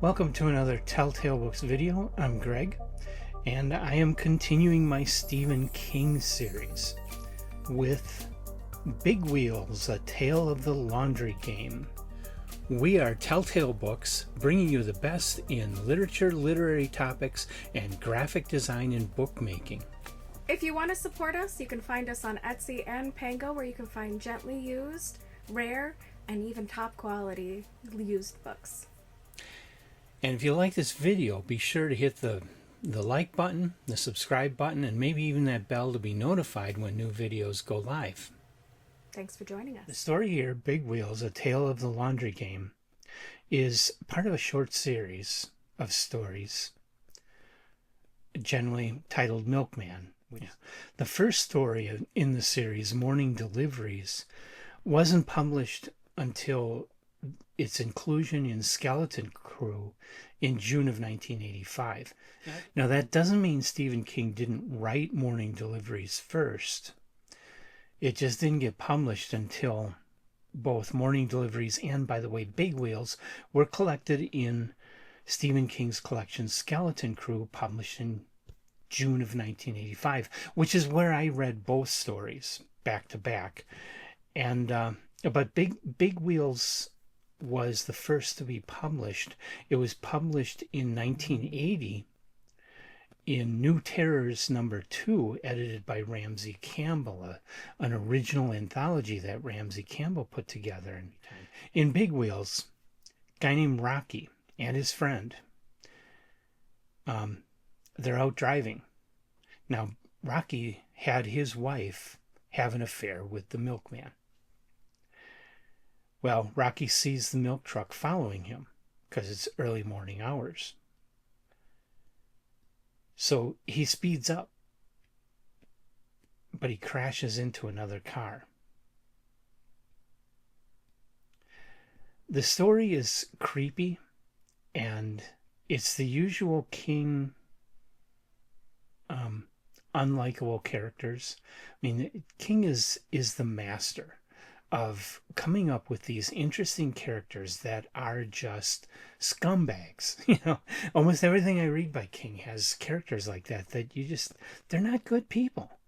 Welcome to another Telltale Books video. I'm Greg, and I am continuing my Stephen King series with Big Wheels, A Tale of the Laundry Game. We are Telltale Books, bringing you the best in literature, literary topics, and graphic design and bookmaking. If you want to support us, you can find us on Etsy and Pango, where you can find gently used, rare, and even top quality used books. And if you like this video, be sure to hit the like button, the subscribe button, and maybe even that bell to be notified when new videos go live. Thanks for joining us. The story here, Big Wheels, A Tale of the Laundry Game, is part of a short series of stories, generally titled Milkman. The first story in the series, Morning Deliveries, wasn't published until its inclusion in Skeleton Crew in June of 1985. Now, that doesn't mean Stephen King didn't write Morning Deliveries first. It just didn't get published until both Morning Deliveries and, by the way, Big Wheels were collected in Stephen King's collection Skeleton Crew, published in June of 1985, which is where I read both stories back to back. And but Big Wheels was the first to be published. It was published in 1980 in New Terrors #2, edited by Ramsey Campbell, an original anthology that Ramsey Campbell put together. In Big Wheels, a guy named Rocky and his friend, they're out driving. Now, Rocky had his wife have an affair with the milkman. Well, Rocky sees the milk truck following him because it's early morning hours. So he speeds up, but he crashes into another car. The story is creepy, and it's the usual King unlikable characters. I mean, King is the master of coming up with these interesting characters that are just scumbags. Almost everything I read by King has characters like that they're not good people.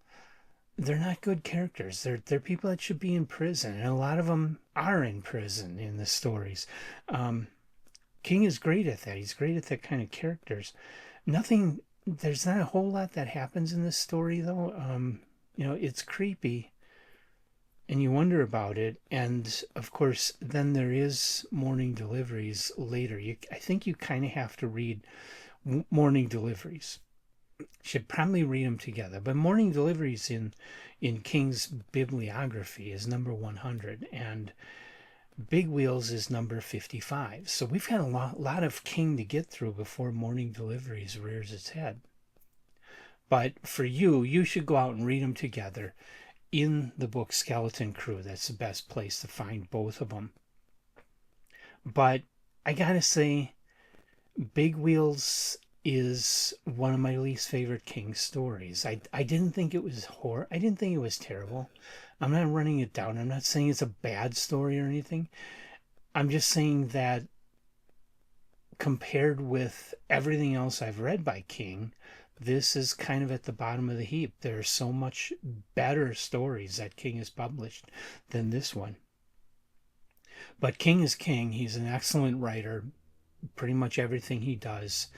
They're not good characters. They're people that should be in prison, and a lot of them are in prison in the stories. King is great at that. He's great at that kind of characters. There's not a whole lot that happens in this story, though. It's creepy, and you wonder about it. And of course, then there is Morning Deliveries later. I think you kind of have to read Morning Deliveries. Should probably read them together. But Morning Deliveries in King's bibliography is number 100, and Big Wheels is number 55. So we've got a lot of King to get through before Morning Deliveries rears its head. But for you should go out and read them together in the book Skeleton Crew. That's the best place to find both of them. But I gotta say, Big Wheels is one of my least favorite King stories. I didn't think it was horror. I didn't think it was terrible. I'm not running it down. I'm not saying it's a bad story or anything. I'm just saying that compared with everything else I've read by King, this is kind of at the bottom of the heap. There are so much better stories that King has published than this one. But King is King. He's an excellent writer. Pretty much everything he does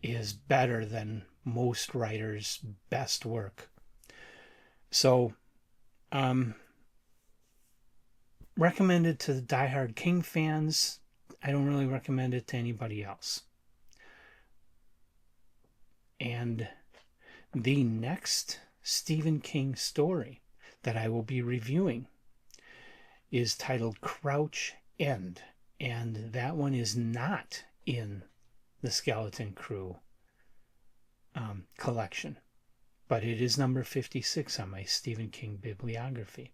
is better than most writers' best work. So, recommended to the diehard King fans. I don't really recommend it to anybody else. And the next Stephen King story that I will be reviewing is titled Crouch End, and that one is not in the Skeleton Crew collection, but it is number 56 on my Stephen King bibliography.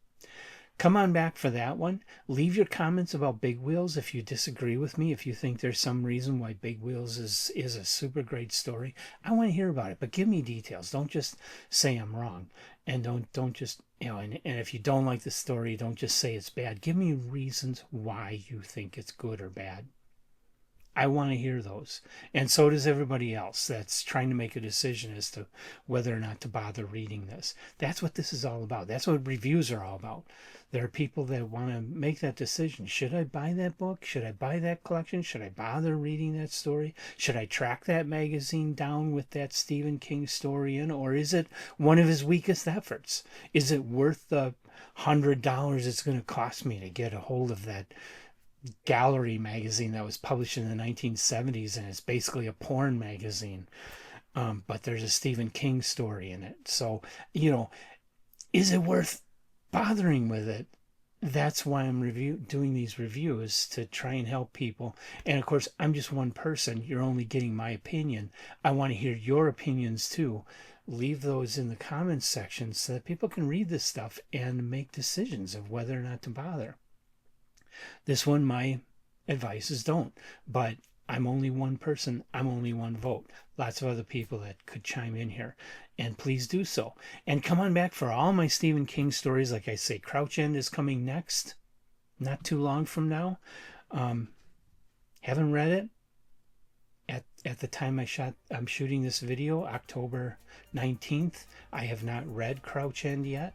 Come on back for that one. Leave your comments about Big Wheels if you disagree with me, if you think there's some reason why Big Wheels is a super great story. I want to hear about it, but give me details. Don't just say I'm wrong, and don't just, and if you don't like the story, don't just say it's bad. Give me reasons why you think it's good or bad. I want to hear those. And so does everybody else that's trying to make a decision as to whether or not to bother reading this. That's what this is all about. That's what reviews are all about. There are people that want to make that decision. Should I buy that book? Should I buy that collection? Should I bother reading that story? Should I track that magazine down with that Stephen King story in? Or is it one of his weakest efforts? Is it worth the $100 it's going to cost me to get a hold of that Gallery magazine that was published in the 1970s, and it's basically a porn magazine, but there's a Stephen King story in it? So, is it worth bothering with it? That's why I'm doing these reviews, to try and help people. And of course, I'm just one person. You're only getting my opinion. I want to hear your opinions too. Leave those in the comments section so that people can read this stuff and make decisions of whether or not to bother. This one, my advice is don't. But I'm only one person. I'm only one vote. Lots of other people that could chime in here. And please do so. And come on back for all my Stephen King stories. Like I say, Crouch End is coming next, not too long from now. Haven't read it. At the time I'm shooting this video, October 19th, I have not read Crouch End yet.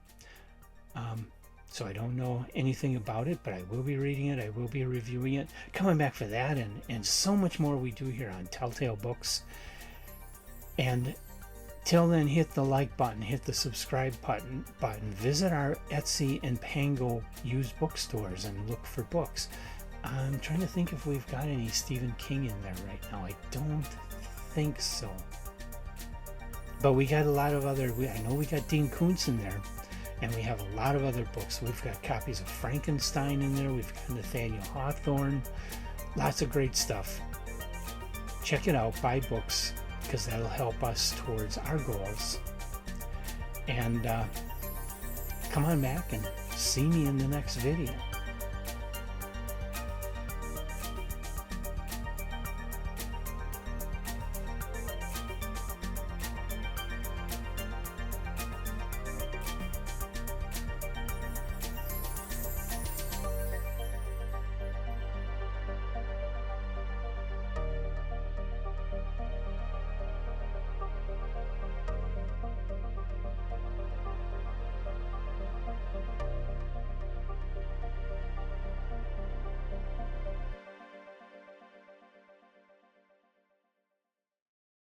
So I don't know anything about it, but I will be reading it. I will be reviewing it. Coming back for that and so much more we do here on Telltale Books. And till then, hit the like button, hit the subscribe button. Visit our Etsy and Pango used bookstores and look for books. I'm trying to think if we've got any Stephen King in there right now. I don't think so. But we got a lot of other, I know we got Dean Koontz in there. And we have a lot of other books. We've got copies of Frankenstein in there. We've got Nathaniel Hawthorne. Lots of great stuff. Check it out. Buy books, because that'll help us towards our goals. And come on back and see me in the next video.